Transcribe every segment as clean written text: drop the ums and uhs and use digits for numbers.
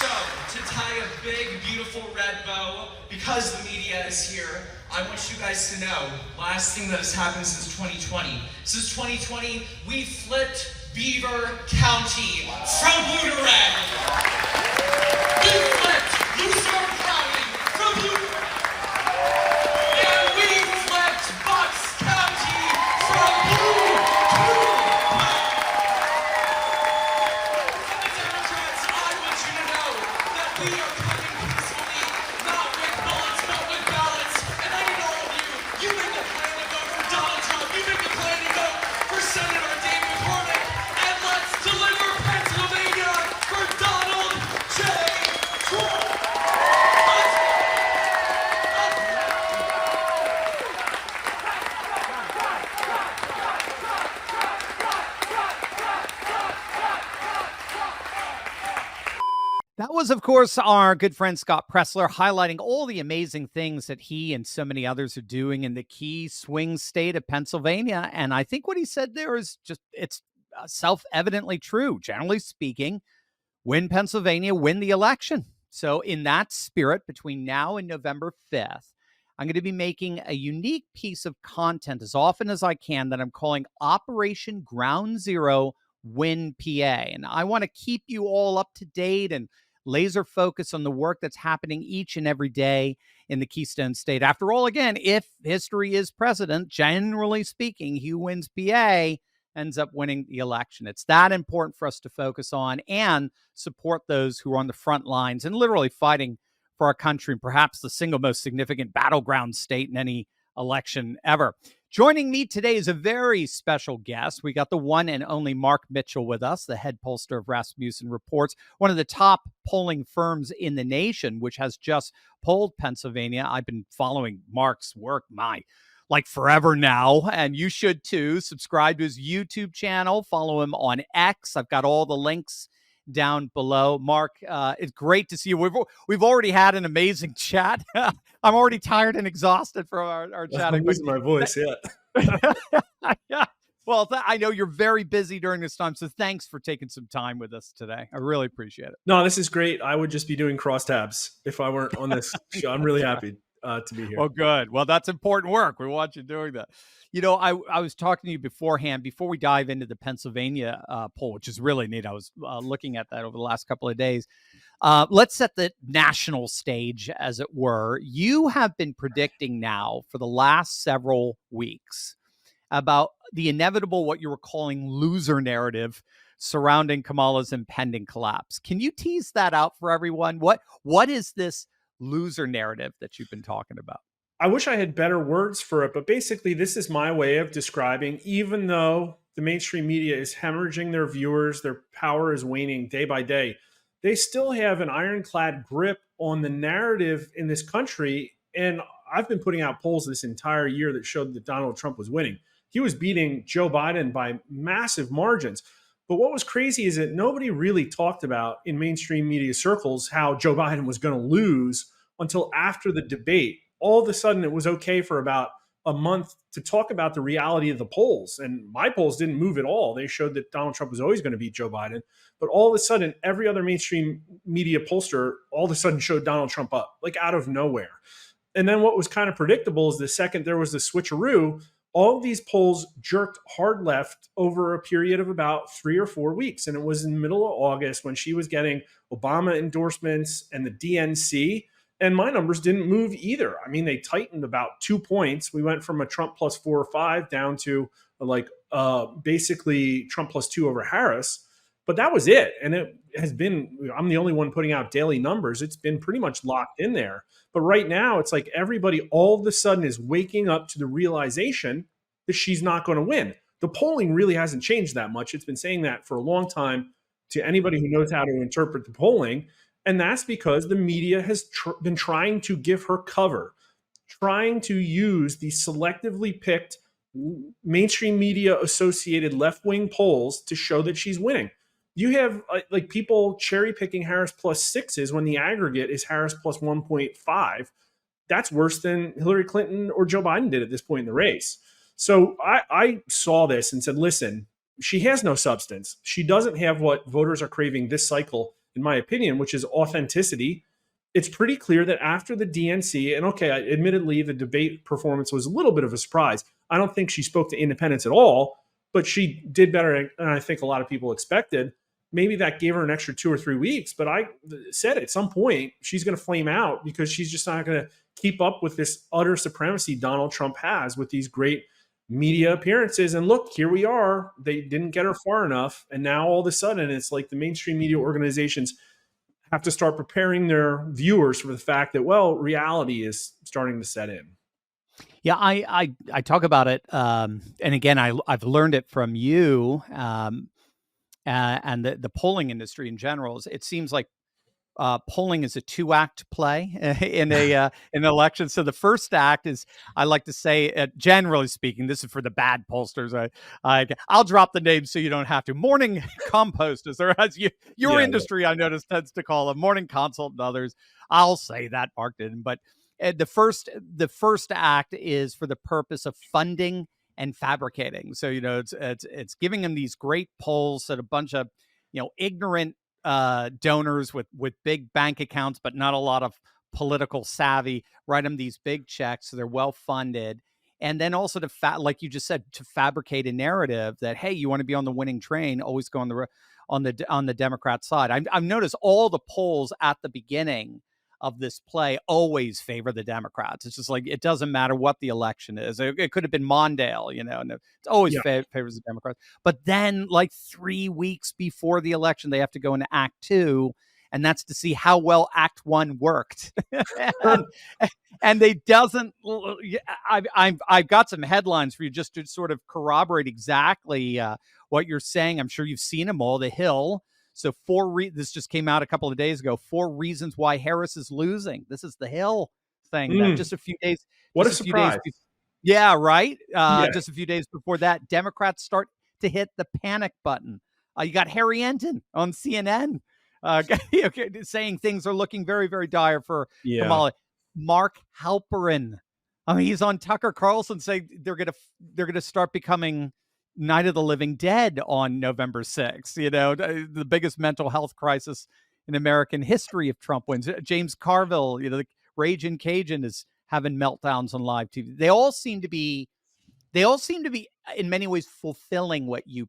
So, to tie a big, beautiful red bow, because the media is here, I want you guys to know, last thing that has happened since 2020. Since 2020, we flipped Beaver County from blue to red. We flipped Lucerne County from blue to red. And we flipped Bucks County from blue to red. And the Democrats, I want you to know that we are coming peacefully, not with bullets, but with ballots. And I need all of you. You make the plan to vote for Donald Trump. You make the plan to vote for Senator David McCormick. And let's deliver Pennsylvania for Donald J. Trump. That was, of course, our good friend Scott Pressler highlighting all the amazing things that he and so many others are doing in the key swing state of Pennsylvania. And I think what he said there is just, it's self-evidently true. Generally speaking, win Pennsylvania, win the election. So in that spirit, between now and November 5th, I'm going to be making a unique piece of content as often as I can that I'm calling Operation Ground Zero Win PA. And I want to keep you all up to date and laser focus on the work that's happening each and every day in the Keystone State. After all, again, if history is precedent, generally speaking, who wins PA ends up winning the election. It's that important for us to focus on and support those who are on the front lines and literally fighting for our country, and perhaps the single most significant battleground state in any election ever. Joining me today is a very special guest. We got the one and only Mark Mitchell with us, the head pollster of Rasmussen Reports, one of the top polling firms in the nation, which has just polled Pennsylvania. I've been following Mark's work, like forever now, and you should too. Subscribe to his YouTube channel, follow him on X. I've got all the links down below. Mark, it's great to see you. We've already had an amazing chat. I'm already tired and exhausted from our chatting. I'm losing my voice, yeah. Yeah. Well, I know you're very busy during this time, so thanks for taking some time with us today. I really appreciate it. No, this is great. I would just be doing crosstabs if I weren't on this show. I'm really happy to be here. Oh, good. Well, that's important work. We want you doing that. You know, I was talking to you beforehand, before we dive into the Pennsylvania poll, which is really neat. I was looking at that over the last couple of days. Let's set the national stage, as it were. You have been predicting now for the last several weeks about the inevitable, what you were calling loser narrative surrounding Kamala's impending collapse. Can you tease that out for everyone? What is this loser narrative that you've been talking about? I wish I had better words for it, but basically this is my way of describing, even though the mainstream media is hemorrhaging their viewers, their power is waning day by day, they still have an ironclad grip on the narrative in this country. And I've been putting out polls this entire year that showed that Donald Trump was winning. He was beating Joe Biden by massive margins. But what was crazy is that nobody really talked about in mainstream media circles how Joe Biden was going to lose until after the debate. All of a sudden, it was okay for about a month to talk about the reality of the polls. And my polls didn't move at all. They showed that Donald Trump was always going to beat Joe Biden. But all of a sudden, every other mainstream media pollster all of a sudden showed Donald Trump up, like out of nowhere. And then what was kind of predictable is the second there was the switcheroo, all of these polls jerked hard left over a period of about 3 or 4 weeks. And it was in the middle of August when she was getting Obama endorsements and the DNC. And my numbers didn't move either. I mean, they tightened about 2 points. We went from a Trump plus 4 or 5 down to basically Trump plus 2 over Harris. But that was it. And it has been, I'm the only one putting out daily numbers. It's been pretty much locked in there. But right now, it's like everybody all of a sudden is waking up to the realization that she's not going to win. The polling really hasn't changed that much. It's been saying that for a long time to anybody who knows how to interpret the polling. And that's because the media has been trying to give her cover, trying to use the selectively picked mainstream media associated left-wing polls to show that she's winning. You have like people cherry picking Harris plus 6s when the aggregate is Harris plus 1.5. That's worse than Hillary Clinton or Joe Biden did at this point in the race. So I saw this and said, listen, she has no substance. She doesn't have what voters are craving this cycle in my opinion, which is authenticity. It's pretty clear that after the DNC, and okay, admittedly, the debate performance was a little bit of a surprise. I don't think she spoke to independents at all, but she did better than I think a lot of people expected. Maybe that gave her an extra 2 or 3 weeks, but I said at some point she's going to flame out because she's just not going to keep up with this utter supremacy Donald Trump has with these great media appearances. And look, here we are. They didn't get her far enough. And now all of a sudden, it's like the mainstream media organizations have to start preparing their viewers for the fact that, well, reality is starting to set in. Yeah, I talk about it, and again, I've learned it from you, and the polling industry in general. It seems like polling is a 2-act play in an election. So the first act is, I like to say, generally speaking, this is for the bad pollsters. I'll drop the names so you don't have to. Morning composters, or as your industry, I notice, tends to call them morning consult and others. I'll say that Mark didn't, but the first act is for the purpose of funding and fabricating. So it's giving them these great polls that a bunch of ignorant donors with big bank accounts, but not a lot of political savvy, write them these big checks so they're well funded. And then also like you just said, to fabricate a narrative that, hey, you want to be on the winning train, always go on the Democrat side. I've noticed all the polls at the beginning of this play always favor the Democrats. It's just like, it doesn't matter what the election is. It could have been Mondale, and it always favors the Democrats. But then, like 3 weeks before the election, they have to go into Act 2, and that's to see how well Act 1 worked. and they doesn't. I've got some headlines for you just to sort of corroborate exactly what you're saying. I'm sure you've seen them all. The Hill. So this just came out a couple of days ago. 4 reasons why Harris is losing. This is the Hill thing. That just a few days. What a surprise! Yeah, right. Just a few days before that, Democrats start to hit the panic button. You got Harry Enten on CNN saying things are looking very, very dire for Kamala. Mark Halperin, he's on Tucker Carlson saying they're gonna start becoming Night of the Living Dead on November 6th, the biggest mental health crisis in American history if Trump wins. James Carville, the Raging Cajun, is having meltdowns on live TV. They all seem to be in many ways fulfilling what you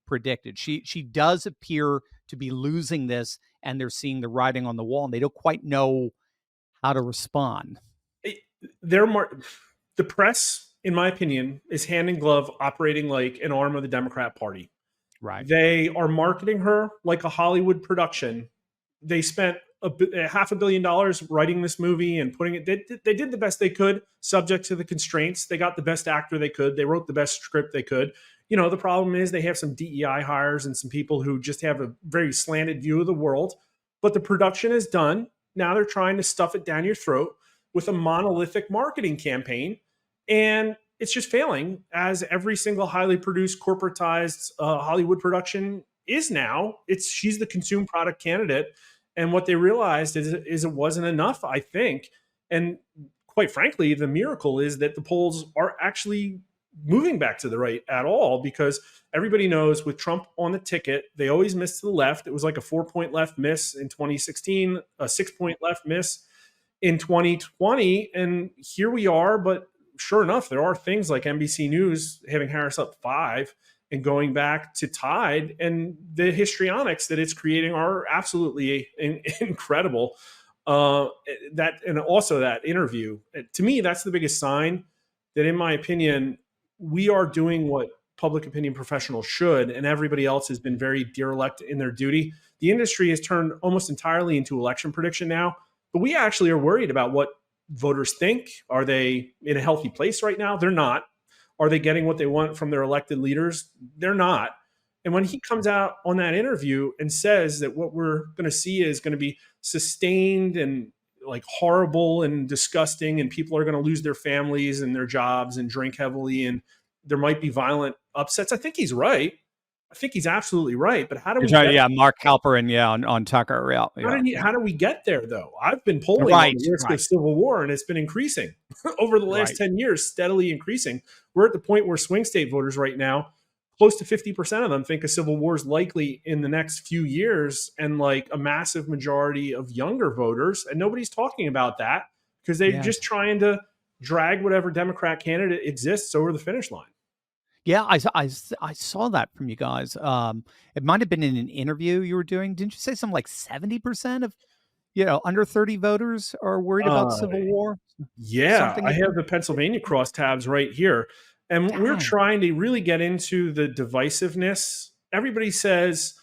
predicted. She does appear to be losing this, and they're seeing the writing on the wall, and they don't quite know how to respond. The press, in my opinion, is hand in glove operating like an arm of the Democrat Party. Right. They are marketing her like a Hollywood production. They spent $500 million writing this movie and putting it. They did the best they could, subject to the constraints. They got the best actor they could. They wrote the best script they could. The problem is they have some DEI hires and some people who just have a very slanted view of the world. But the production is done. Now they're trying to stuff it down your throat with a monolithic marketing campaign. And it's just failing, as every single highly produced, corporatized Hollywood production is now. She's the consumer product candidate. And what they realized is it wasn't enough, I think. And quite frankly, the miracle is that the polls are actually moving back to the right at all, because everybody knows with Trump on the ticket, they always miss to the left. It was like a 4-point left miss in 2016, a 6-point left miss in 2020. And here we are, but sure enough, there are things like NBC News having Harris up 5 and going back to tied. And the histrionics that it's creating are absolutely incredible. And also that interview, to me, that's the biggest sign that, in my opinion, we are doing what public opinion professionals should, and everybody else has been very derelict in their duty. The industry has turned almost entirely into election prediction now, but we actually are worried about what voters think. Are they in a healthy place right now? They're not. Are they getting what they want from their elected leaders? They're not. And when he comes out on that interview and says that what we're going to see is going to be sustained and like horrible and disgusting, and people are going to lose their families and their jobs and drink heavily, and there might be violent upsets, I think he's right. I think he's absolutely right. But how do we? Mark Halperin, on Tucker. How do we get there, though? I've been polling on the risk of civil war, and it's been increasing over the last 10 years, steadily increasing. We're at the point where swing state voters right now close to 50% of them think a civil war is likely in the next few years, and like a massive majority of younger voters. And nobody's talking about that because they're just trying to drag whatever Democrat candidate exists over the finish line. Yeah, I saw that from you guys. It might have been in an interview you were doing. Didn't you say something like 70% of under 30 voters are worried about civil war? Yeah, I have the Pennsylvania crosstabs right here. And we're trying to really get into the divisiveness. Everybody says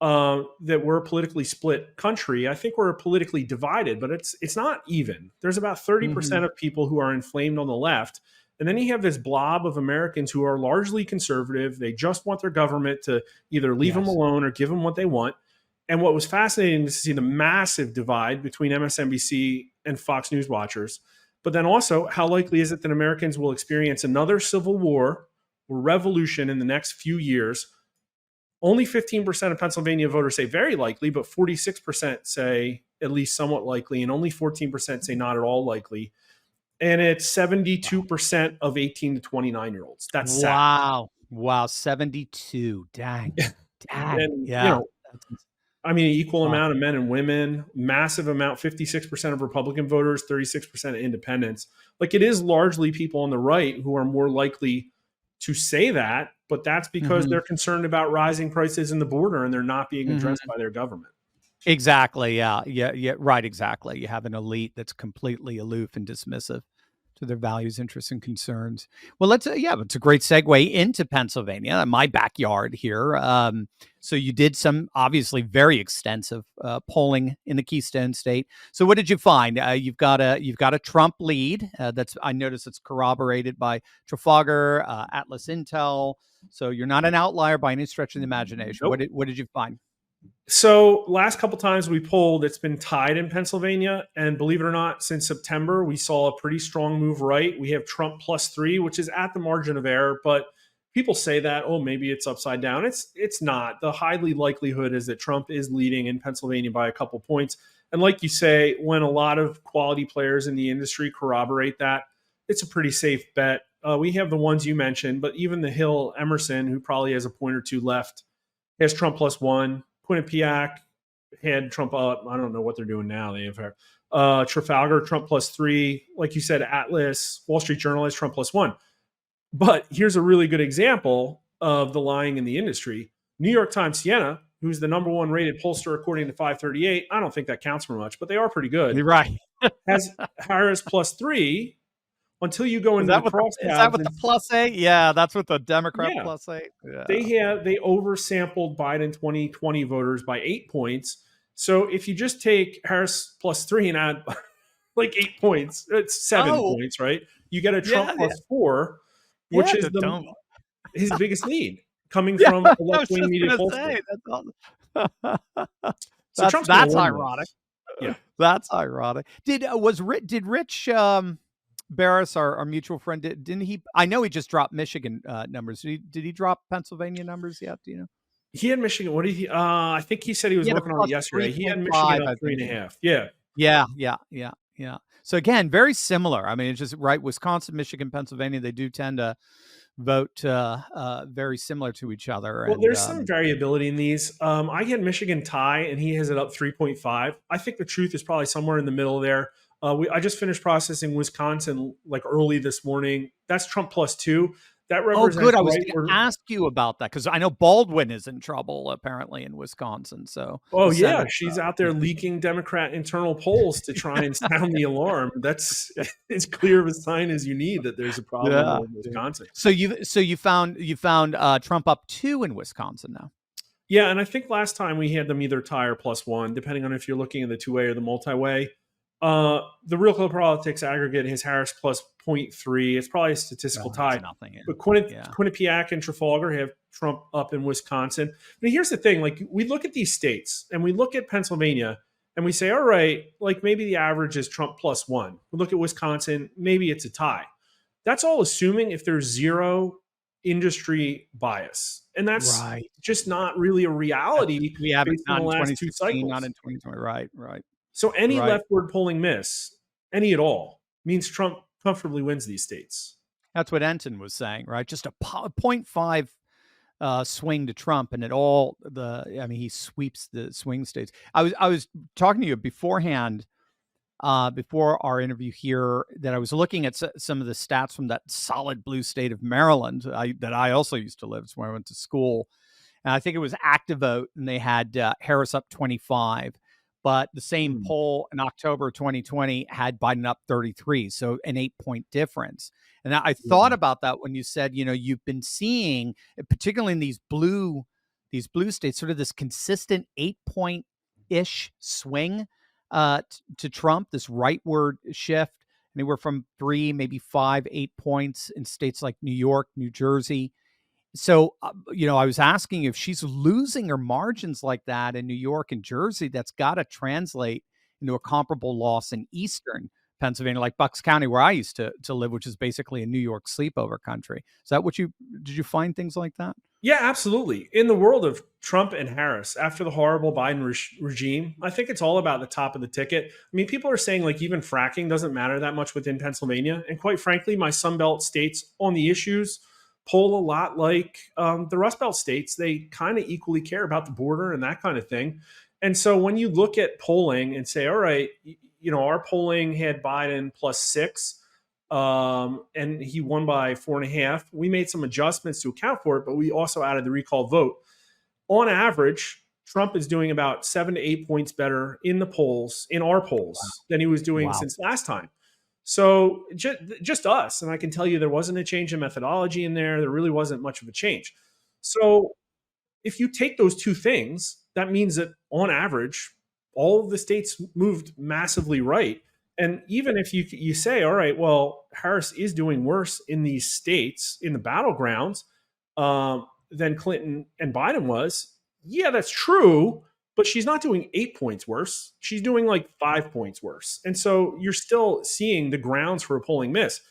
that we're a politically split country. I think we're politically divided, but it's not even. There's about 30% of people who are inflamed on the left. And then you have this blob of Americans who are largely conservative. They just want their government to either leave them alone or give them what they want. And what was fascinating to see the massive divide between MSNBC and Fox News watchers. But then also, how likely is it that Americans will experience another civil war or revolution in the next few years? Only 15% of Pennsylvania voters say very likely, but 46% say at least somewhat likely, and only 14% say not at all likely. And it's 72% of 18 to 29-year-olds. That's sad. Wow, 72. Dang. And, yeah. I mean, equal amount of men and women, massive amount, 56% of Republican voters, 36% of independents. Like, it is largely people on the right who are more likely to say that, but that's because they're concerned about rising prices in the border and they're not being addressed by their government. Exactly. Yeah. Right. Exactly. You have an elite that's completely aloof and dismissive to their values, interests, and concerns. Well, it's a great segue into Pennsylvania, my backyard here. So you did some obviously very extensive polling in the Keystone State. So what did you find? You've got a Trump lead. I noticed it's corroborated by Trafalgar, Atlas Intel. So you're not an outlier by any stretch of the imagination. Nope. What did you find? So last couple times we polled, it's been tied in Pennsylvania. And believe it or not, since September, we saw a pretty strong move right. We have Trump +3, which is at the margin of error. But people say that, oh, maybe it's upside down. It's not. The highly likelihood is that Trump is leading in Pennsylvania by a couple points. And like you say, when a lot of quality players in the industry corroborate that, it's a pretty safe bet. We have the ones you mentioned, but even the Hill Emerson, who probably has a point or two left, has Trump +1. Quinnipiac had Trump up. I don't know what they're doing now. They have Trafalgar, Trump +3. Like you said, Atlas, Wall Street Journal has Trump +1. But here's a really good example of the lying in the industry. New York Times Siena, who's the #1 rated pollster according to 538. I don't think that counts for much, but they are pretty good. You're right. Has Harris +3 until you go into the crosstabs. Is that with the +8? Yeah, that's with the Democrat +8. Yeah. They oversampled Biden 2020 voters by 8 points. So if you just take Harris +3 and add like 8 points, it's 7 points, right? You get a Trump +4, which is his biggest lead coming from a left-wing media pollster. That's ironic. Yeah, that's ironic. Did Rich Barris, our mutual friend, didn't he? I know he just dropped Michigan numbers. Did he drop Pennsylvania numbers yet? Do you know? He had Michigan. What did he? I think he said he was working on it yesterday. He had Michigan up 3.5. Yeah. So again, very similar. I mean, it's just right. Wisconsin, Michigan, Pennsylvania. They do tend to vote very similar to each other. Well, there's some variability in these. I had Michigan tie, and he has it up 3.5. I think the truth is probably somewhere in the middle there. I just finished processing Wisconsin like early this morning. That's Trump +2. That represents. Oh, good. I was going to ask you about that because I know Baldwin is in trouble apparently in Wisconsin. So. Oh yeah, she's out there leaking Democrat internal polls to try and sound the alarm. That's as clear of a sign as you need that there's a problem in Wisconsin. So you found Trump up 2 in Wisconsin now. Yeah, and I think last time we had them either tie or +1, depending on if you're looking at the two-way or the multi-way. The Real Clear Politics aggregate has Harris +0.3. It's probably a statistical tie. Nothing. But Quinnipiac and Trafalgar have Trump up in Wisconsin. But here's the thing: like, we look at these states and we look at Pennsylvania and we say, all right, like maybe the average is Trump +1. We look at Wisconsin, maybe it's a tie. That's all assuming if there's zero industry bias, and that's just not really a reality. We haven't based on the last 2 cycles. Not in 2020. Right. So any leftward polling miss, any at all, means Trump comfortably wins these states. That's what Enton was saying, right? Just a 0.5 swing to Trump, and he sweeps the swing states. I was talking to you beforehand, before our interview here, that I was looking at some of the stats from that solid blue state of Maryland, that I also used to live. It's where I went to school. And I think it was ActiVote, and they had Harris up 25. But the same poll in October 2020 had Biden up 33, so an 8-point difference. And I thought about that when you said, you've been seeing, particularly in these blue states, sort of this consistent 8-point-ish swing to Trump, this rightward shift, anywhere from 3, maybe 5, 8 points in states like New York, New Jersey. So, I was asking if she's losing her margins like that in New York and Jersey, that's got to translate into a comparable loss in Eastern Pennsylvania, like Bucks County, where I used to live, which is basically a New York sleepover country. Is that did you find things like that? Yeah, absolutely. In the world of Trump and Harris, after the horrible Biden regime, I think it's all about the top of the ticket. I mean, people are saying like even fracking doesn't matter that much within Pennsylvania. And quite frankly, my Sunbelt states on the issues poll a lot like the Rust Belt states. They kind of equally care about the border and that kind of thing. And so when you look at polling and say, all right, our polling had Biden +6, and he won by 4.5. We made some adjustments to account for it, but we also added the recall vote. On average, Trump is doing about 7 to 8 points better in our polls, than he was doing since last time. So just us, and I can tell you there wasn't a change in methodology in there. There really wasn't much of a change. So if you take those two things, that means that on average, all of the states moved massively right. And even if you say, all right, well, Harris is doing worse in these states, in the battlegrounds, than Clinton and Biden was, yeah, that's true. But she's not doing 8 points worse. She's doing like 5 points worse. And so you're still seeing the grounds for a polling miss.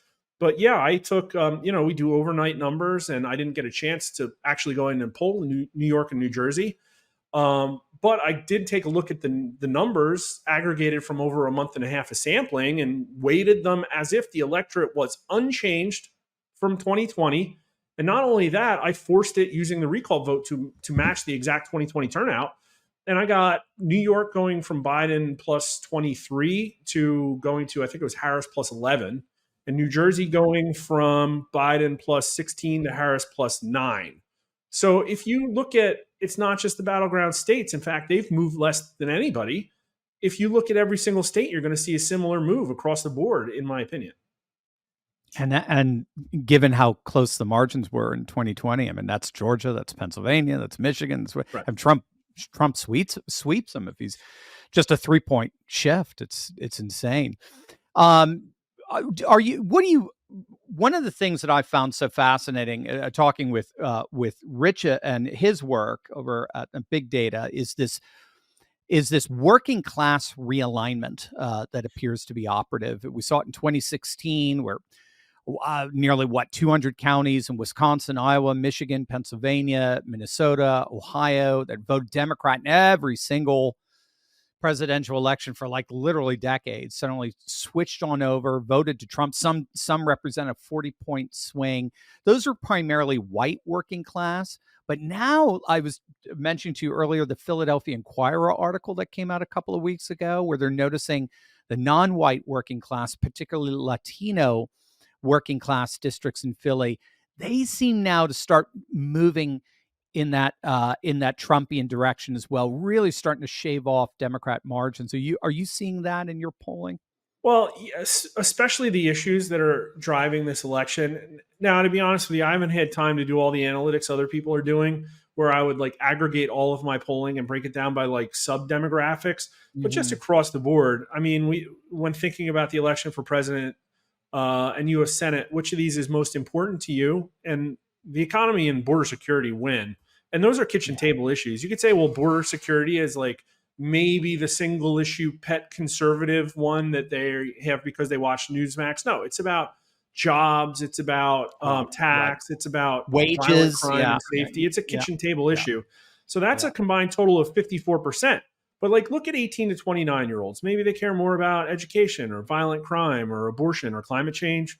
But yeah, I took, we do overnight numbers, and I didn't get a chance to actually go in and poll New York and New Jersey. But I did take a look at the numbers aggregated from over a month and a half of sampling and weighted them as if the electorate was unchanged from 2020. And not only that, I forced it using the recall vote to match the exact 2020 turnout. And I got New York going from Biden +23 to going to, I think it was Harris +11, and New Jersey going from Biden +16 to Harris +9. So if you look at, it's not just the battleground states. In fact, they've moved less than anybody. If you look at every single state, you're going to see a similar move across the board, in my opinion. And given how close the margins were in 2020, I mean, that's Georgia, that's Pennsylvania, that's Michigan. Right. And Trump sweeps him if he's just a 3-point shift. It's insane. One of the things that I found so fascinating, talking with Rich and his work over at Big Data, is this working class realignment that appears to be operative. We saw it in 2016, where nearly 200 counties in Wisconsin, Iowa, Michigan, Pennsylvania, Minnesota, Ohio that voted Democrat in every single presidential election for like literally decades, suddenly switched on over, voted to Trump. Some represent a 40-point swing. Those are primarily white working class. But now, I was mentioning to you earlier the Philadelphia Inquirer article that came out a couple of weeks ago, where they're noticing the non-white working class, particularly Latino working class districts in Philly, they seem now to start moving in that Trumpian direction as well, really starting to shave off Democrat margins. Are you seeing that in your polling? Well, yes, especially the issues that are driving this election. Now, to be honest with you, I haven't had time to do all the analytics other people are doing, where I would like aggregate all of my polling and break it down by like sub demographics, but just across the board. I mean, when thinking about the election for president and U.S. Senate, which of these is most important to you? And the economy and border security win. And those are kitchen table issues. You could say, well, border security is like maybe the single issue pet conservative one that they have because they watch Newsmax. No, it's about jobs. It's about tax. It's about wages, crime, and safety. It's a kitchen table issue. So that's a combined total of 54%. But like, look at 18 to 29-year-olds. Maybe they care more about education or violent crime or abortion or climate change.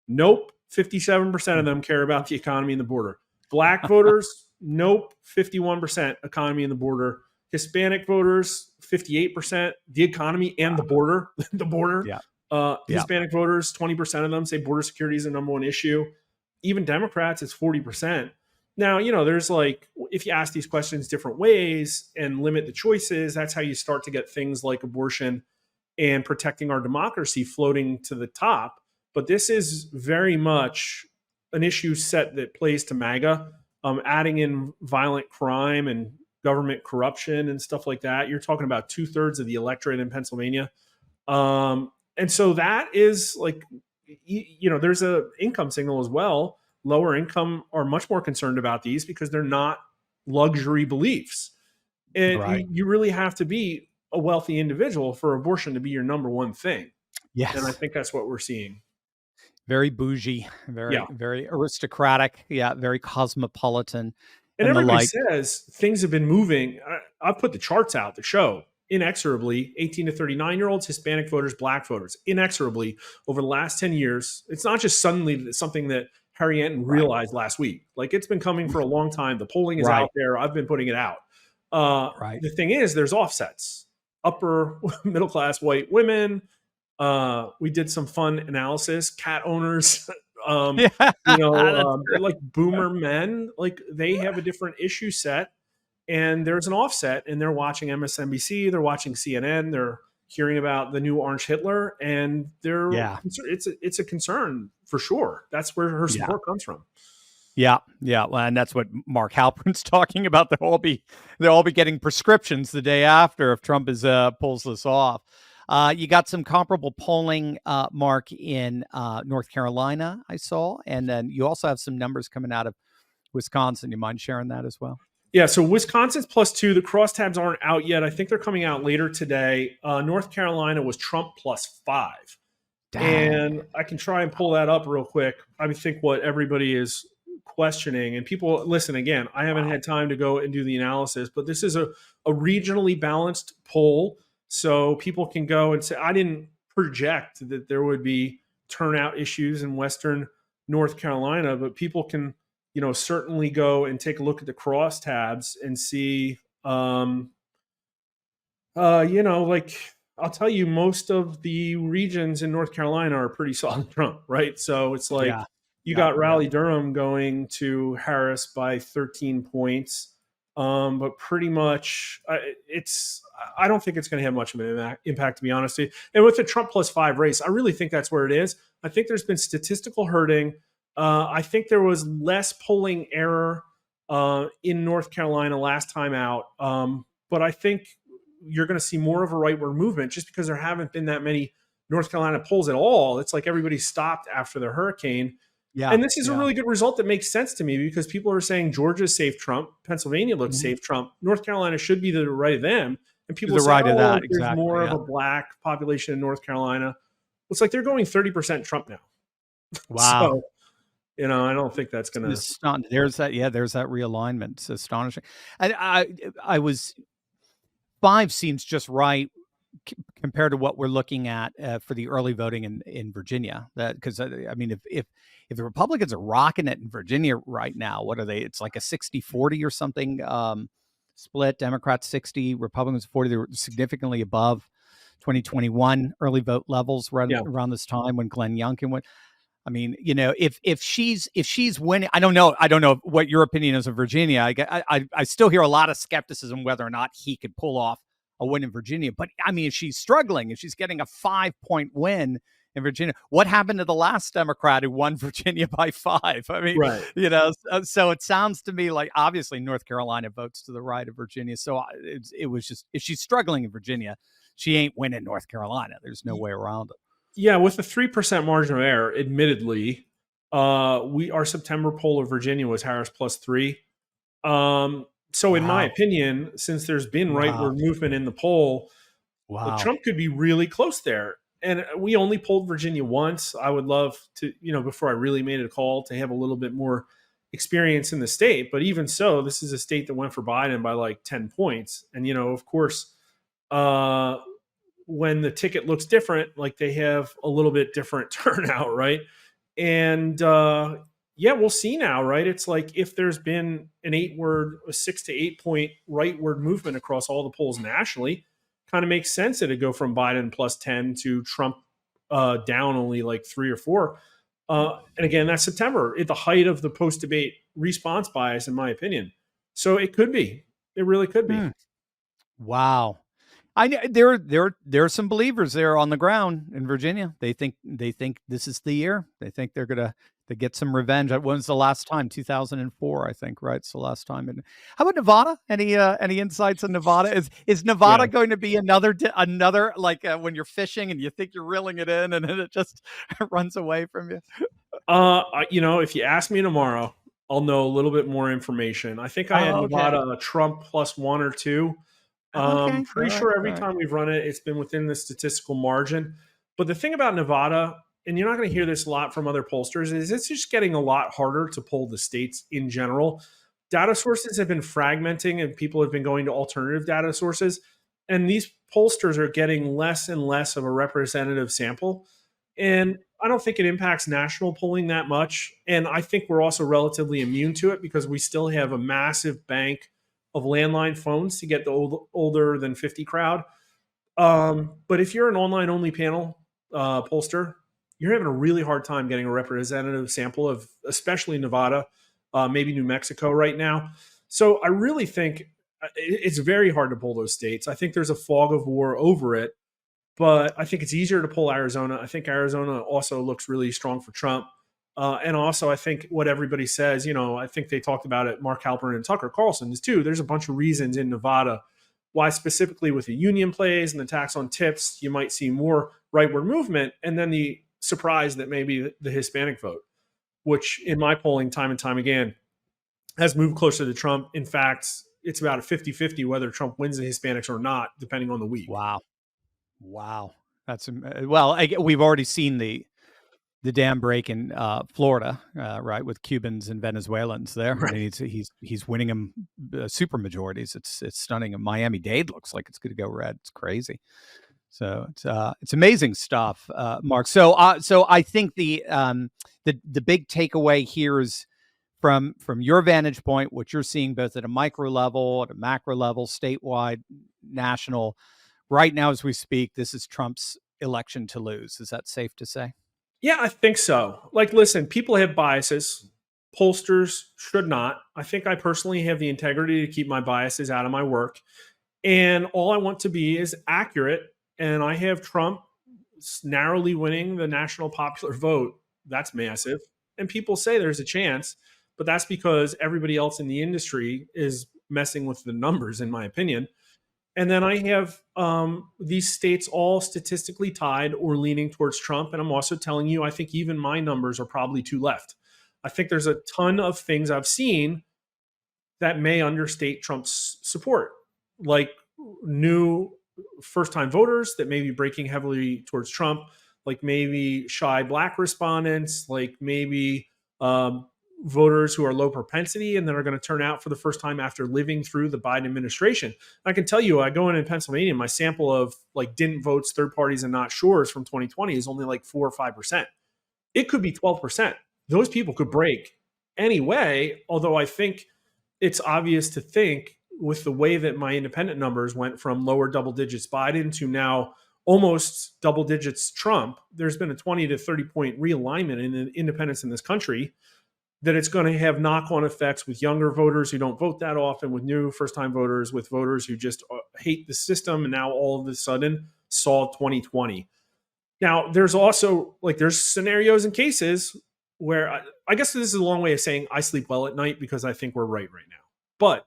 Nope. 57% of them care about the economy and the border. Black voters, nope, 51% economy and the border. Hispanic voters, 58%, the economy and the border. The border. Yeah. Hispanic voters, 20% of them say border security is the number one issue. Even Democrats, it's 40%. Now, there's like, if you ask these questions different ways and limit the choices, that's how you start to get things like abortion and protecting our democracy floating to the top. But this is very much an issue set that plays to MAGA, adding in violent crime and government corruption and stuff like that. You're talking about 2/3 of the electorate in Pennsylvania. And so that is like, there's a income signal as well. Lower income are much more concerned about these because they're not luxury beliefs. And Right. you really have to be a wealthy individual for abortion to be your number one thing. Yes. And I think that's what we're seeing. Very bougie, very aristocratic. Yeah. Very cosmopolitan. And And the everybody like. says things have been moving. I've put the charts out to show inexorably 18 to 39-year-olds, Hispanic voters, Black voters, inexorably over the last 10 years. It's not just suddenly something that Harry Anton realized last week. Like, it's been coming for a long time. The polling is out there. I've been putting it out. The thing is, there's offsets. Upper middle class white women. We did some fun analysis. Cat owners, like boomer men, like they have a different issue set, and there's an offset. And they're watching MSNBC, they're watching CNN, they're hearing about the new Orange Hitler, and it's a concern for sure. That's where her support comes from. Yeah. Well, and that's what Mark Halpern's talking about. They'll all be getting prescriptions the day after if Trump pulls this off. You got some comparable polling, Mark, in North Carolina, I saw, and then you also have some numbers coming out of Wisconsin. You mind sharing that as well? Yeah, so Wisconsin's +2. The crosstabs aren't out yet. I think they're coming out later today. North Carolina was Trump +5. Dang. And I can try and pull that up real quick. I think what everybody is questioning, and people, listen, again, I haven't had time to go and do the analysis, but this is a regionally balanced poll. So people can go and say, I didn't project that there would be turnout issues in Western North Carolina, but people can, certainly go and take a look at the crosstabs and see, I'll tell you, most of the regions in North Carolina are pretty solid Trump, right? So it's like you got Raleigh-Durham going to Harris by 13 points. But pretty much I don't think it's going to have much of an impact, to be honest. And with the Trump +5 race, I really think that's where it is. I think there's been statistical herding. I think there was less polling error in North Carolina last time out. But I think you're going to see more of a rightward movement just because there haven't been that many North Carolina polls at all. It's like everybody stopped after the hurricane. Yeah, and this is a really good result that makes sense to me because people are saying Georgia's safe Trump, Pennsylvania looks safe Trump, North Carolina should be the right of them, and people say, right of that. There's more of a Black population in North Carolina. It's like they're going 30% Trump now. Wow. So, I don't think that's going to. There's that realignment. It's astonishing. And I was 5 seems just right compared to what we're looking at for the early voting in Virginia. That because if the Republicans are rocking it in Virginia right now, what are they? It's like a 60-40 or something split. Democrats 60, Republicans 40. They're significantly above 2021 early vote levels around this time when Glenn Youngkin went. I mean, if she's winning, I don't know what your opinion is of Virginia. I still hear a lot of skepticism whether or not he could pull off a win in Virginia. But I mean, if she's struggling, if she's getting a 5-point win in Virginia, what happened to the last Democrat who won Virginia by 5? I mean, so it sounds to me like obviously North Carolina votes to the right of Virginia. So it was just, if she's struggling in Virginia, she ain't winning North Carolina. There's no way around it. Yeah, with a 3% margin of error, admittedly, our September poll of Virginia was Harris +3. So in my opinion, since there's been rightward movement in the poll, Trump could be really close there. And we only polled Virginia once. I would love to, before I really made a call, to have a little bit more experience in the state. But even so, this is a state that went for Biden by like 10 points. And, of course, when the ticket looks different, like they have a little bit different turnout, right? And, yeah, we'll see now, right? It's like if there's been a 6 to 8 point rightward movement across all the polls nationally, kind of makes sense that it go from Biden +10 to Trump down only like 3 or 4. And again, that's September, at the height of the post debate response bias, in my opinion. So it could be. It really could be. Wow. I know there are some believers there on the ground in Virginia. They think this is the year. They think they're gonna to get some revenge. When's the last time? 2004, I think. Right, it's the last time. And how about Nevada? Any insights on Nevada? Is Nevada Yeah. going to be another like when you're fishing and you think you're reeling it in and then it just runs away from you? If you ask me tomorrow, I'll know a little bit more information. I think I had Oh, okay. Nevada Trump +1 or 2. Okay. All Pretty right. sure All every right. time we've run it, it's been within the statistical margin. But the thing about Nevada, and you're not going to hear this a lot from other pollsters, is it's just getting a lot harder to poll the states in general. Data sources have been fragmenting and people have been going to alternative data sources. And these pollsters are getting less and less of a representative sample. And I don't think it impacts national polling that much. And I think we're also relatively immune to it because we still have a massive bank of landline phones to get the older than 50 crowd. But if you're an online only panel pollster, you're having a really hard time getting a representative sample of, especially Nevada, maybe New Mexico right now. So I really think it's very hard to poll those states. I think there's a fog of war over it, but I think it's easier to pull Arizona. I think Arizona also looks really strong for Trump. And also, I think what everybody says, I think they talked about it, Mark Halperin and Tucker Carlson is too. There's a bunch of reasons in Nevada why specifically with the union plays and the tax on tips, you might see more rightward movement. And then the surprise that maybe the Hispanic vote, which in my polling time and time again has moved closer to Trump. In fact, it's about a 50-50 whether Trump wins the Hispanics or not, depending on the week. Wow. That's well. We've already seen the dam break in Florida, right, with Cubans and Venezuelans there. Right. I mean, he's winning them super majorities. It's stunning. And Miami-Dade looks like it's going to go red. It's crazy. So it's amazing stuff, Mark. So I think the big takeaway here is from your vantage point, what you're seeing both at a micro level, at a macro level, statewide, national. Right now, as we speak, this is Trump's election to lose. Is that safe to say? Yeah, I think so. Like, listen, people have biases. Pollsters should not. I think I personally have the integrity to keep my biases out of my work. And all I want to be is accurate. And I have Trump narrowly winning the national popular vote. That's massive. And people say there's a chance, but that's because everybody else in the industry is messing with the numbers, in my opinion. And then I have these states all statistically tied or leaning towards Trump. And I'm also telling you, I think even my numbers are probably too left. I think there's a ton of things I've seen that may understate Trump's support, like new first-time voters that may be breaking heavily towards Trump, like maybe shy Black respondents, like maybe voters who are low propensity and then are going to turn out for the first time after living through the Biden administration. I can tell you, I go in Pennsylvania, my sample of like didn't votes, third parties, and not sures from 2020 is only like 4 or 5%. It could be 12%. Those people could break anyway, although I think it's obvious to think with the way that my independent numbers went from lower double digits Biden to now almost double digits Trump, there's been a 20 to 30 point realignment in the independents in this country, that it's going to have knock-on effects with younger voters who don't vote that often, with new first-time voters, with voters who just hate the system and now all of a sudden saw 2020. Now, there's also there's scenarios and cases where I guess this is a long way of saying I sleep well at night because I think we're right now. But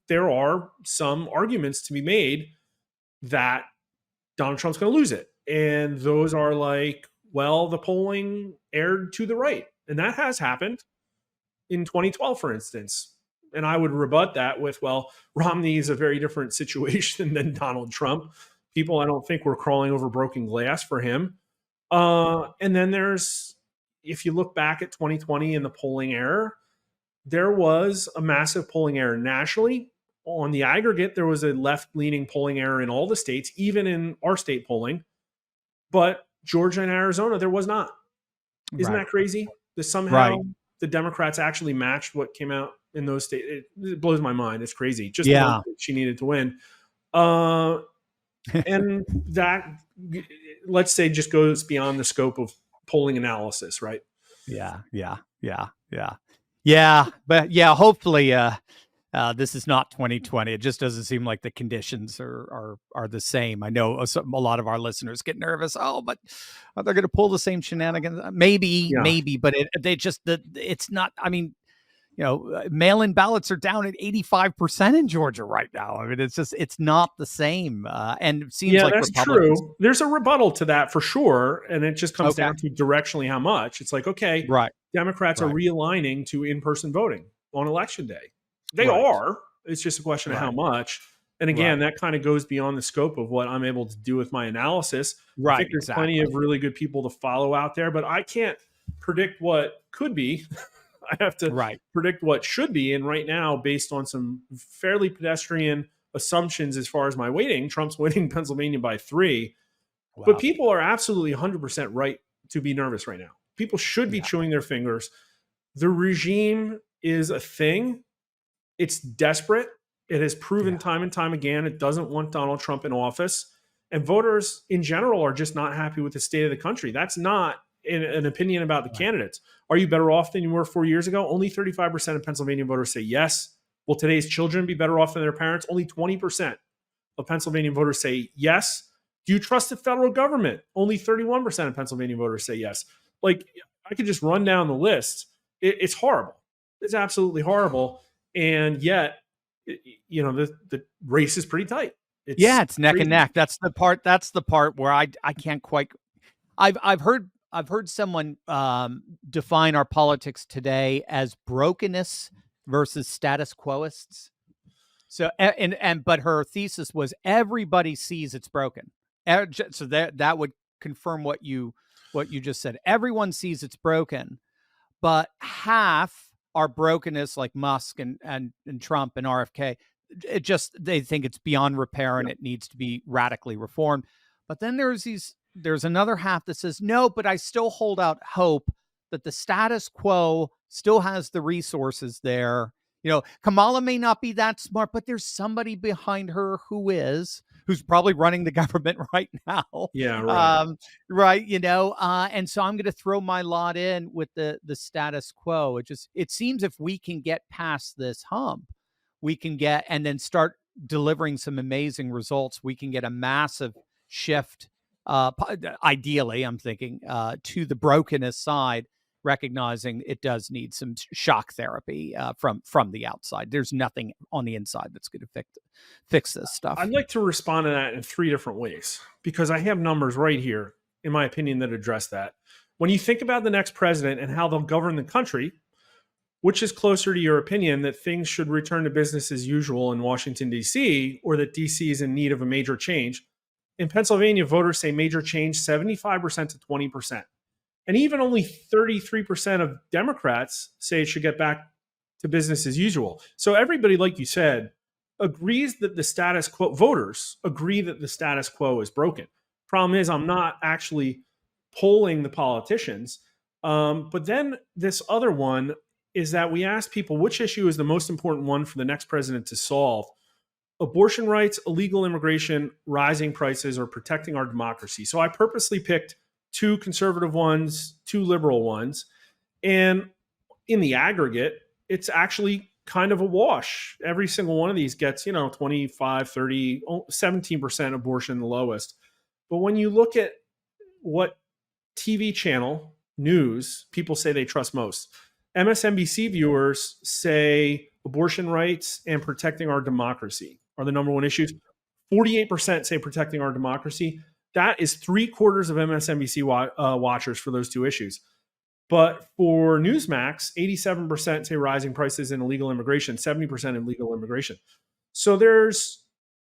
there are some arguments to be made that Donald Trump's going to lose it. And those are like, well, the polling erred to the right. And that has happened in 2012, for instance. And I would rebut that with, well, Romney is a very different situation than Donald Trump. People, I don't think, were crawling over broken glass for him. And then there's, if you look back at 2020 and the polling error, there was a massive polling error nationally. On the aggregate, there was a left-leaning polling error in all the states, even in our state polling. But Georgia and Arizona, there was not. Isn't that crazy? That somehow the Democrats actually matched what came out in those states. It blows my mind. It's crazy. Just Yeah. she needed to win. And that, let's say, just goes beyond the scope of polling analysis, right? Yeah. But yeah, hopefully, this is not 2020. It just doesn't seem like the conditions are the same. I know a lot of our listeners get nervous. Oh, but are they going to pull the same shenanigans? Maybe, but it's not. I mean, mail-in ballots are down at 85% in Georgia right now. I mean, it's not the same. And it seems like that's true. There's a rebuttal to that for sure. And it just comes down to directionally how much. It's like, okay, Democrats are realigning to in-person voting on election day. They are. It's just a question of how much. And again, that kind of goes beyond the scope of what I'm able to do with my analysis. I think there's plenty of really good people to follow out there, but I can't predict what could be. I have to predict what should be. And right now, based on some fairly pedestrian assumptions as far as my weighting, Trump's winning Pennsylvania by 3. Wow. But people are absolutely 100% right to be nervous right now. People should be chewing their fingers. The regime is a thing. It's desperate. It has proven time and time again it doesn't want Donald Trump in office. And voters in general are just not happy with the state of the country. That's not an opinion about the candidates. Are you better off than you were 4 years ago? Only 35% of Pennsylvania voters say yes. Will today's children be better off than their parents? Only 20% of Pennsylvania voters say yes. Do you trust the federal government? Only 31% of Pennsylvania voters say yes. Like, I could just run down the list. It's horrible. It's absolutely horrible. And yet, the race is pretty tight. It's neck and neck. That's the part where I can't quite. I've heard someone define our politics today as brokenness versus status quoists. So but her thesis was everybody sees it's broken. So that would confirm what you just said. Everyone sees it's broken, but half are brokenness, like Musk and Trump and RFK. They think it's beyond repair and it needs to be radically reformed. But then there's another half that says, no, but I still hold out hope that the status quo still has the resources there. Kamala may not be that smart, but there's somebody behind her who's probably running the government right now. Yeah, right. And so I'm going to throw my lot in with the status quo. It seems if we can get past this hump, we can get, and then start delivering some amazing results, we can get a massive shift, ideally, I'm thinking, to the brokenness side, recognizing it does need some shock therapy from the outside. There's nothing on the inside that's going to fix this stuff. I'd like to respond to that in 3 different ways, because I have numbers right here, in my opinion, that address that. When you think about the next president and how they'll govern the country, which is closer to your opinion that things should return to business as usual in Washington, D.C., or that D.C. is in need of a major change? In Pennsylvania, voters say major change 75% to 20%. And even only 33% of Democrats say it should get back to business as usual. So everybody, like you said, agrees that the status quo, voters agree that the status quo is broken. Problem is, I'm not actually polling the politicians. But then this other one is that we ask people which issue is the most important one for the next president to solve. Abortion rights, illegal immigration, rising prices, or protecting our democracy. So I purposely picked 2 conservative ones, 2 liberal ones. And in the aggregate, it's actually kind of a wash. Every single one of these gets, 25, 30, 17% abortion, the lowest. But when you look at what TV channel news people say they trust most, MSNBC viewers say abortion rights and protecting our democracy are the number one issues. 48% say protecting our democracy. That is 3/4 of MSNBC watchers for those 2 issues. But for Newsmax, 87% say rising prices and illegal immigration, 70% illegal immigration. So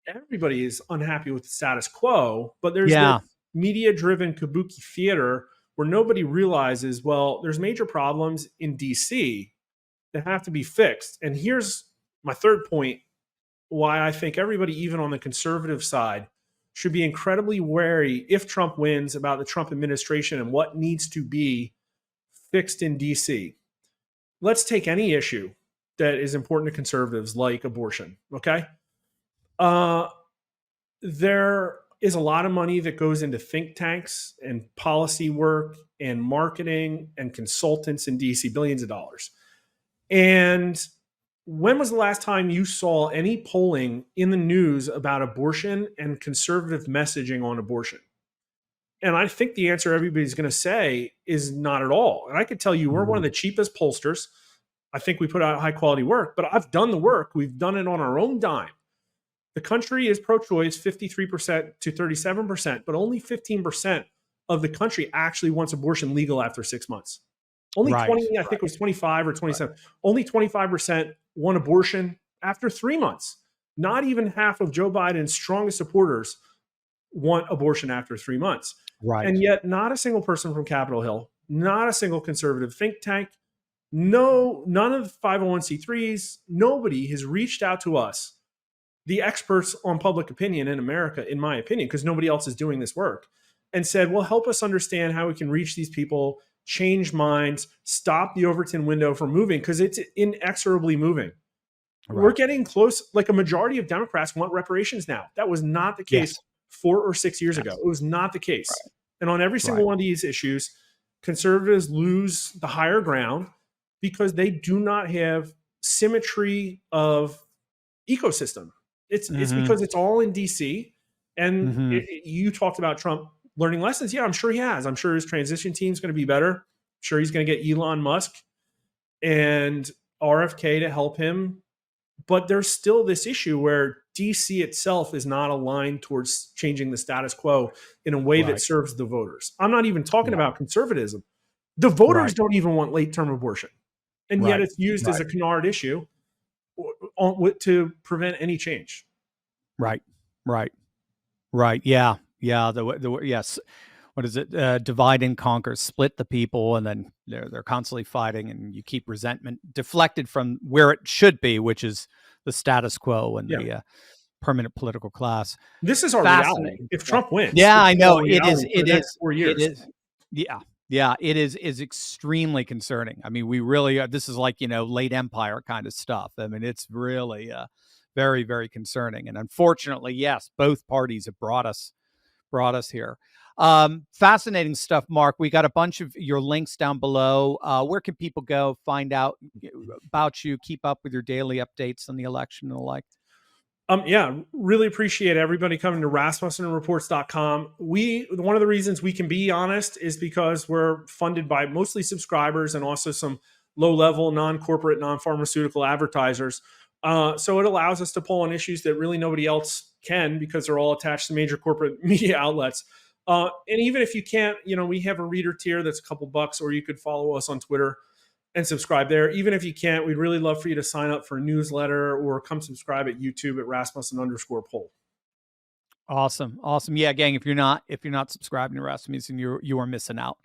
everybody is unhappy with the status quo, but there's this media-driven kabuki theater where nobody realizes, well, there's major problems in DC that have to be fixed. And here's my third point, why I think everybody, even on the conservative side, should be incredibly wary if Trump wins about the Trump administration and what needs to be fixed in DC. let's take any issue that is important to conservatives, like abortion. Okay. There is a lot of money that goes into think tanks and policy work and marketing and consultants in DC, billions of dollars. And when was the last time you saw any polling in the news about abortion and conservative messaging on abortion? And I think the answer everybody's going to say is not at all. And I could tell you we're one of the cheapest pollsters. I think we put out high quality work, but I've done the work. We've done it on our own dime. The country is pro-choice 53% to 37%, but only 15% of the country actually wants abortion legal after 6 months. Only 20, I think it was 25 or 27. Only 25% want abortion after 3 months. Not even half of Joe Biden's strongest supporters want abortion after 3 months. Right. And yet not a single person from Capitol Hill, not a single conservative think tank, none of the 501c3s, nobody has reached out to us, the experts on public opinion in America, in my opinion, because nobody else is doing this work, and said, well, help us understand how we can reach these people, change minds, stop the Overton window from moving, because it's inexorably moving. Right. We're getting close. Like a majority of Democrats want reparations now. That was not the case 4 or 6 years ago. It was not the case. Right. And on every single one of these issues, conservatives lose the higher ground because they do not have symmetry of ecosystem. It's because it's all in DC. And you talked about Trump learning lessons. Yeah, I'm sure he has. I'm sure his transition team is going to be better. I'm sure he's going to get Elon Musk and RFK to help him. But there's still this issue where DC itself is not aligned towards changing the status quo in a way that serves the voters. I'm not even talking about conservatism. The voters don't even want late-term abortion. And yet it's used as a canard issue to prevent any change. Right. Yeah. Yes. What is it? Divide and conquer, split the people, and then they're constantly fighting, and you keep resentment deflected from where it should be, which is the status quo and the permanent political class. This is our reality. If Trump wins, I know it is. 4 years. It is. Yeah. It is extremely concerning. I mean, we really this is like late empire kind of stuff. I mean, it's really very, very concerning. And unfortunately, yes, both parties have brought us here. Fascinating stuff, Mark. We got a bunch of your links down below. Where can people go find out about you, keep up with your daily updates on the election and the like? Really appreciate everybody coming to RasmussenReports.com. One of the reasons we can be honest is because we're funded by mostly subscribers and also some low-level, non-corporate, non-pharmaceutical advertisers. So it allows us to pull on issues that really nobody else can because they're all attached to major corporate media outlets. And even if you can't, we have a reader tier that's a couple bucks, or you could follow us on Twitter and subscribe there. Even if you can't, we'd really love for you to sign up for a newsletter or come subscribe at YouTube at Rasmussen_poll. Awesome. Yeah, gang, if you're not subscribing to Rasmussen, you are missing out.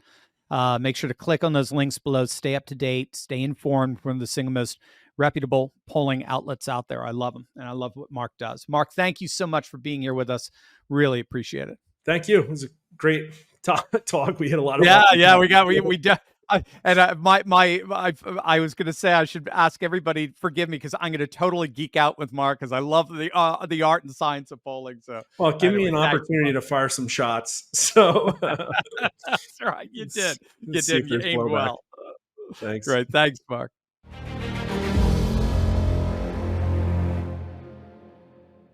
Make sure to click on those links below. Stay up to date. Stay informed from the single most reputable polling outlets out there. I love them, and I love what Mark does. Mark, thank you so much for being here with us. Really appreciate it. Thank you. It was a great talk. We had a lot of I was going to say I should ask everybody forgive me because I'm going to totally geek out with Mark because I love the art and science of polling. So, give me an opportunity to fire some shots. So that's right, you did. You aimed well. Thanks. Right, thanks, Mark.